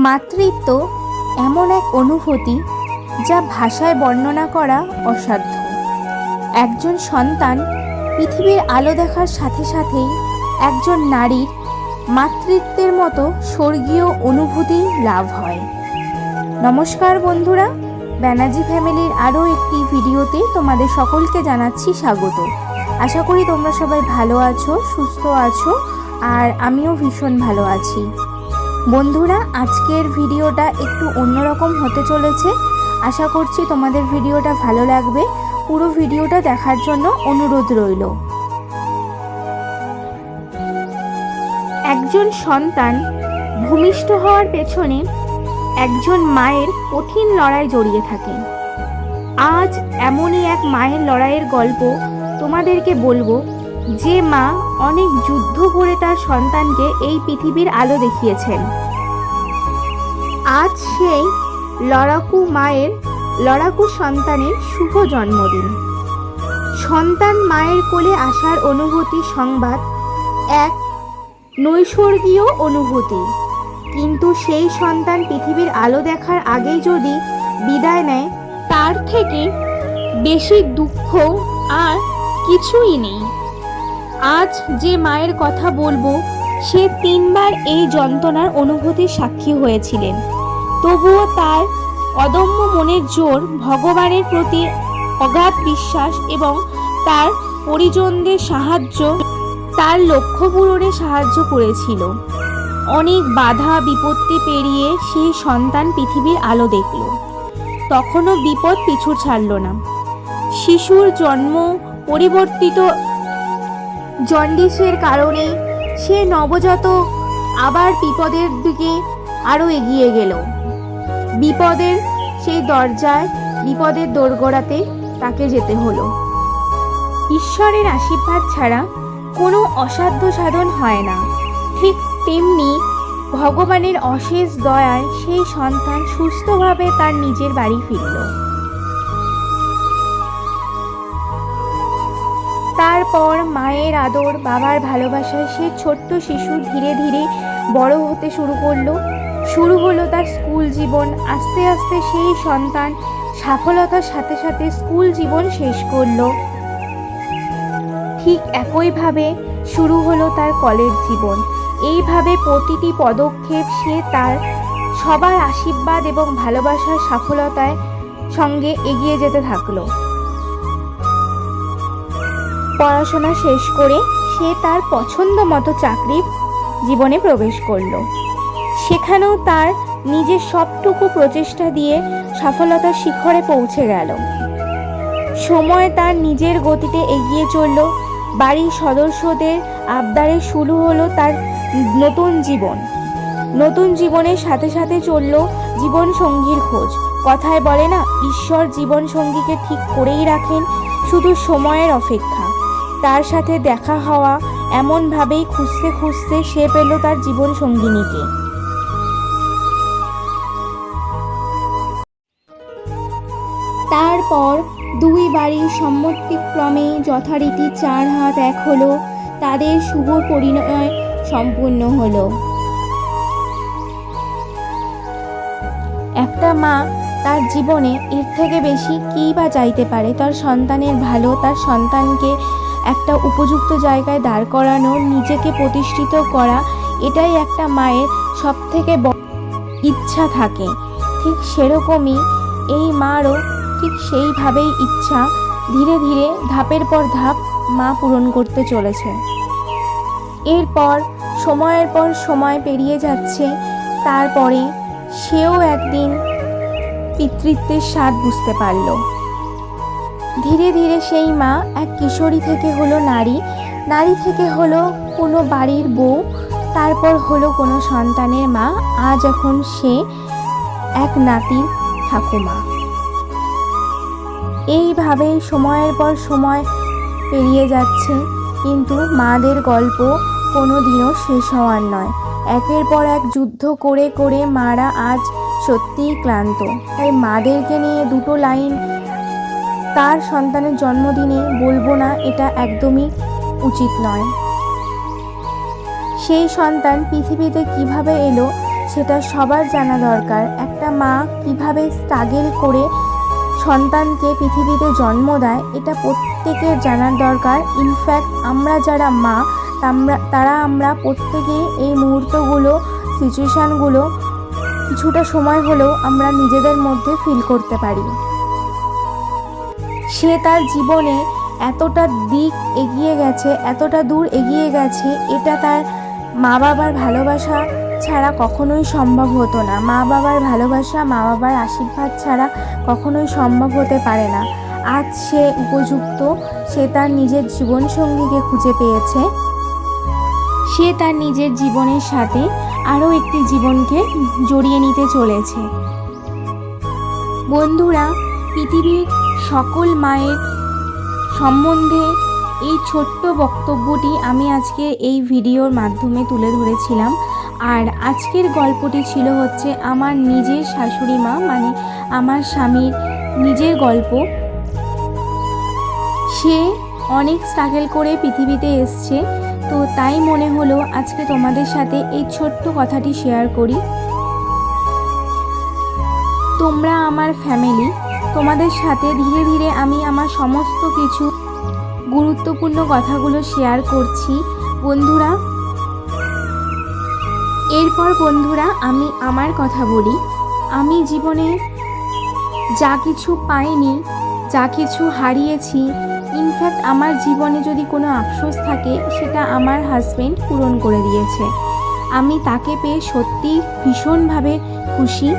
মাতৃত্ব এমন এক অনুভূতি যা ভাষায় বর্ণনা করা অসাধ্য। একজন সন্তান পৃথিবীর আলো দেখার সাথে সাথেই একজন নারীর মাতৃত্বের মতো স্বর্গীয় অনুভূতি লাভ হয়। নমস্কার বন্ধুরা, ব্যানার্জি ফ্যামিলির আরও একটি ভিডিওতে তোমাদের সকলকে জানাচ্ছি স্বাগত। আশা করি তোমরা সবাই ভালো আছো, সুস্থ আছো, আর আমিও ভীষণ ভালো আছি। বন্ধুরা, আজকের ভিডিওটা একটু অন্যরকম হতে চলেছে। আশা করছি তোমাদের ভিডিওটা ভালো লাগবে। পুরো ভিডিওটা দেখার জন্য অনুরোধ রইল। একজন সন্তান ভূমিষ্ঠ হওয়ার পেছনে একজন মায়ের কঠিন লড়াই জড়িয়ে থাকে। আজ এমনই এক মায়ের লড়াইয়ের গল্প তোমাদেরকে বলবো, যে মা অনেক যুদ্ধ করে তার সন্তানকে এই পৃথিবীর আলো দেখিয়েছেন। আজ সেই লড়াকু মায়ের লড়াকু সন্তানের শুভ জন্মদিন। সন্তান মায়ের কোলে আসার অনুভূতি সংবাদ এক নৈসর্গীয় অনুভূতি, কিন্তু সেই সন্তান পৃথিবীর আলো দেখার আগেই যদি বিদায় নেয়, তার থেকে বেশি দুঃখ আর কিছুই নেই। আজ যে মায়ের কথা বলবো, সে 3 বার এই যন্ত্রণার অনুভূতির সাক্ষী হয়েছিলেন। তবুও তার অদম্য মনের জোর, ভগবানের প্রতি অগাধ বিশ্বাস এবং তার পরিজনদের সাহায্য তার লক্ষ্য পূরণে সাহায্য করেছিল। অনেক বাধা বিপত্তি পেরিয়ে সেই সন্তান পৃথিবীর আলো দেখল। তখনও বিপদ পিছু ছাড়ল না। শিশুর জন্ম পরিবর্তিত জন্ডিসের কারণে সে নবজাতক আবার বিপদের দিকে আরও এগিয়ে গেল। বিপদের সেই দরজায়, বিপদের দোরগোড়াতে তাকে যেতে হলো। ঈশ্বরের আশীর্বাদ ছাড়া কোনো অসাধ্য সাধন হয় না। ঠিক তেমনি ভগবানের অশেষ দয়ায় সেই সন্তান সুস্থভাবে তার নিজের বাড়ি ফিরল। তারপর মায়ের আদর, বাবার ভালোবাসায় সে ছোট্ট শিশু ধীরে ধীরে বড় হতে শুরু হলো তার স্কুল জীবন। আস্তে আস্তে সেই সন্তান সফলতার সাথে সাথে স্কুল জীবন শেষ করলো। ঠিক একইভাবে শুরু হলো তার কলেজ জীবন। এইভাবে প্রতিটি পদক্ষেপ সে তার সবার আশীর্বাদ এবং ভালোবাসার সফলতায় সঙ্গে এগিয়ে যেতে থাকলো। পড়াশোনা শেষ করে সে তার পছন্দ মতো চাকরি জীবনে প্রবেশ করলো। সেখানেও তার নিজের সবটুকু প্রচেষ্টা দিয়ে সফলতার শিখরে পৌঁছে গেল। সময় তার নিজের গতিতে এগিয়ে চলল। বাড়ির সদস্যদের আবদারে শুরু হলো তার নতুন জীবন। নতুন জীবনের সাথে সাথে চলল জীবন সঙ্গীর খোঁজ। কথায় বলে না, ঈশ্বর জীবন সঙ্গীকে ঠিক করেই রাখেন, শুধু সময়ের অপেক্ষা। তার সাথে দেখা হওয়া, এমনভাবেই খুঁজতে খুঁজতে সে পেল তার জীবন সঙ্গিনীকে। তারপর 2 বাড়ির সম্মতিক্রমে যথারীতি 4 হাত এক হলো। তাদের শুভ পরিণয় সম্পূর্ণ হলো। একটা মা তার জীবনে এর থেকে বেশি কী বা চাইতে পারে? তার সন্তানের ভালো, তার সন্তানকে একটা উপযুক্ত জায়গায় দাঁড় করানো, নিজেকে প্রতিষ্ঠিত করা, এটাই একটা মায়ের সব থেকে বড় ইচ্ছা থাকে। ঠিক সেরকমই এই মারও ঠিক সেইভাবেই ইচ্ছা ধীরে ধীরে ধাপের পর ধাপ মা পূরণ করতে চলেছে। এরপর সময়ের পর সময় পেরিয়ে যাচ্ছে। তারপরে সেও একদিন পিতৃত্বের স্বাদ বুঝতে পারল। ধীরে ধীরে সেই মা এক কিশোরী থেকে হলো নারী, নারী থেকে হলো কোনো বাড়ির বউ, তারপর হলো কোনো সন্তানের মা। আজ এখন সে এক নাতির ঠাকুমা। এইভাবেই সময়ের পর সময় পেরিয়ে যাচ্ছে, কিন্তু মাদের গল্প কোনো দিনও শেষ হওয়ার নয়। একের পর এক যুদ্ধ করে করে মারা আজ সত্যিই ক্লান্ত। তাই মাদেরকে নিয়ে 2 লাইন তার সন্তানের জন্মদিনে বলবো না, এটা একদমই উচিত নয়। সেই সন্তান পৃথিবীতে কিভাবে এলো সেটা সবার জানা দরকার। একটা মা কিভাবে স্ট্রাগল করে সন্তানকে পৃথিবীতে জন্ম দেয়, এটা প্রত্যেকের জানার দরকার। ইনফ্যাক্ট আমরা যারা মা আমরা প্রত্যেকেই এই মুহূর্তগুলো, সিচুয়েশানগুলো কিছুটা সময় হলেও আমরা নিজেদের মধ্যে ফিল করতে পারি। সে তার জীবনে এতটা দিক এগিয়ে গেছে, এতটা দূর এগিয়ে গেছে, এটা তার মা বাবার ভালোবাসা ছাড়া কখনোই সম্ভব হতো না। মা বাবার ভালোবাসা, মা বাবার আশীর্বাদ ছাড়া কখনোই সম্ভব হতে পারে না। আজ সে উপযুক্ত, সে তার নিজের জীবনসঙ্গীকে খুঁজে পেয়েছে। সে তার নিজের জীবনের সাথে আরও একটি জীবনকে জড়িয়ে নিতে চলেছে। বন্ধুরা, পৃথিবীর সকল মায়ের সম্বন্ধে এই ছোট্ট বক্তব্যটি আমি আজকে এই ভিডিওর মাধ্যমে তুলে ধরেছিলাম। আর আজকের গল্পটি ছিল হচ্ছে আমার নিজের শাশুড়ি মা, মানে আমার স্বামীর নিজের গল্প। সে অনেক স্ট্রাগল করে পৃথিবীতে এসছে, তো তাই মনে হলো আজকে তোমাদের সাথে এই ছোট্ট কথাটি শেয়ার করি। তোমরা আমার ফ্যামিলি, তোমাদের সাথে ধীরে ধীরে আমি আমার সমস্ত কিছু গুরুত্বপূর্ণ কথাগুলো শেয়ার করছি বন্ধুরা। এরপর বন্ধুরা আমি আমার কথা বলি। আমি জীবনে যা কিছু পাইনি, যা কিছু হারিয়েছি, ইনফ্যাক্ট আমার জীবনে যদি কোনো আফসোস থাকে সেটা আমার হাজব্যান্ড পূরণ করে দিয়েছে। আমি তাকে পেয়ে সত্যি ভীষণভাবে খুশি।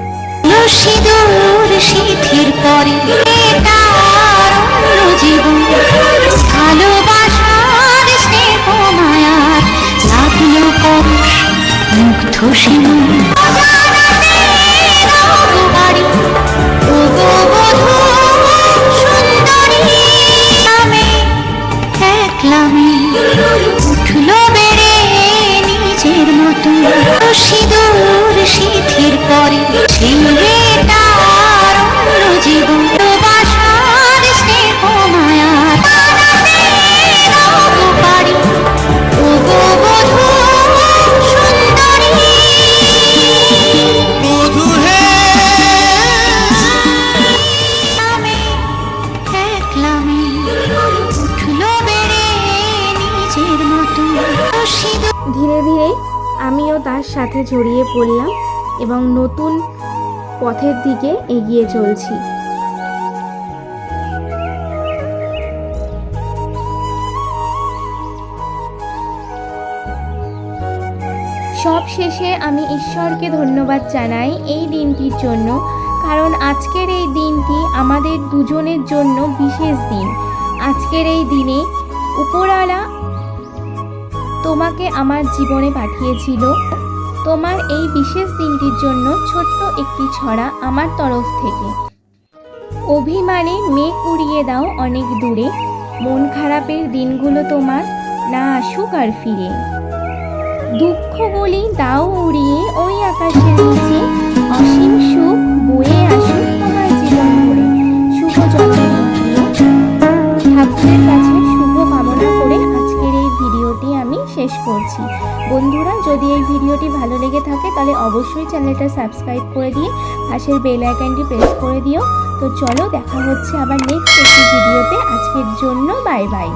উঠলো বেড়ে নিজের মতো সিঁদুর সিঁথির পরে ছেলেটার অন্য জীবন বাসার স্নেহ মায়ার বাড়ি ও বধূ সুন্দরী বধূ হে নামে একলামে উঠলো বেড়ে নিজের মতো। ধীরে ধীরে আমিও তার সাথে জড়িয়ে পড়লাম এবং নতুন পথের দিকে এগিয়ে চলছি। সব শেষে আমি ঈশ্বরকে ধন্যবাদ জানাই এই দিনটির জন্য, কারণ আজকের এই দিনটি আমাদের দুজনের জন্য বিশেষ দিন। আজকের এই দিনে উপরওয়ালা তোমাকে আমার জীবনে পাঠিয়েছিল। তোমার এই বিশেষ দিনটির জন্য ছোট্ট একটি ছড়া আমার তরফ থেকে। অভিমানে মেঘ উড়িয়ে দাও অনেক দূরে, মন খারাপের দিনগুলো তোমার না আসুক আর ফিরে। দুঃখগুলি দাও উড়িয়ে ওই আকাশের নিচে, অসীম সুখ বয়ে আসুক তোমার জীবন ভরে। শুভ জন্মদিন প্রিয়। ঠাকুরের কাছে শুভ কামনা করে আজকের এই ভিডিওটি আমি শেষ করছি। বন্ধুরা, যদি এই ভিডিওটি ভালো লেগে থাকে তাহলে অবশ্যই চ্যানেলটা সাবস্ক্রাইব করে দিয়ে পাশের বেল আইকনটি প্রেস করে দিও। তো চলো, দেখা হচ্ছে আবার নেক্সট একটি ভিডিওতে। আজকের জন্য বাই বাই।